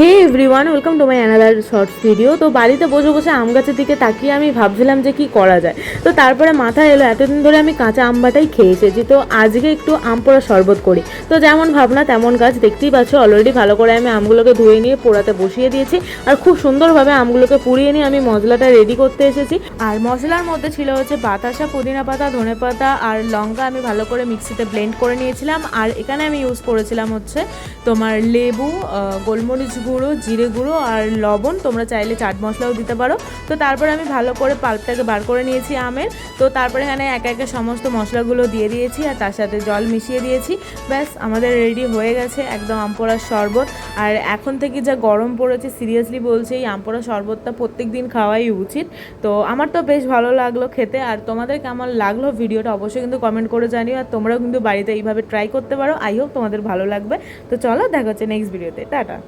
Hey everyone, welcome to my another shorts video. তো বাড়িতে বসে বসে আম গাছের দিকে তাকিয়ে আমি ভাবছিলাম যে কি করা যায়। তো তারপরে মাথায় এলো এতদিন ধরে আমি কাঁচা আমবাটাই খেয়ে এসেছি, তো আজকে একটু আম পোড়া শরবত করি। তো যেমন ভাবনা তেমন কাজ, দেখতেই পাচ্ছ অলরেডি ভালো করে আমি আমগুলোকে ধুয়ে নিয়ে পোড়াতে বসিয়ে দিয়েছি। আর খুব সুন্দরভাবে আমগুলোকে পুড়িয়ে নিয়ে আমি মশলাটা রেডি করতে এসেছি। আর মশলার মধ্যে ছিল হচ্ছে বাতাসা, পুদিনা পাতা, ধনে পাতা আর লঙ্কা। আমি ভালো করে মিক্সিতে ব্লেন্ড করে নিয়েছিলাম। আর এখানে আমি ইউজ করেছিলাম হচ্ছে তোমার লেবু, গোলমরিচ গুঁড়ো, জিরে গুঁড়ো আর লবণ। তোমরা চাইলে চাট মশলাও দিতে পারো। তো তারপরে আমি ভালো করে পাল্পটাকে বার করে নিয়েছি আমের। তো তারপরে এখানে একে একে সমস্ত মশলাগুলো দিয়ে দিয়েছি আর তার সাথে জল মিশিয়ে দিয়েছি। ব্যাস আমাদের রেডি হয়ে গেছে একদম আম পোড়ার শরবত। আর এখন থেকে যা গরম পড়েছে, সিরিয়াসলি বলছি এই আম পোড়া শরবতটা প্রত্যেক দিন খাওয়াই উচিত। তো আমার তো বেশ ভালো লাগলো খেতে। আর তোমাদের কেমন লাগলো ভিডিওটা অবশ্যই কিন্তু কমেন্ট করে জানিও। আর তোমরাও কিন্তু বাড়িতে এইভাবে ট্রাই করতে পারো। আই হোপ তোমাদের ভালো লাগবে। তো চলো দেখা হচ্ছে নেক্সট ভিডিওতে। টাটা।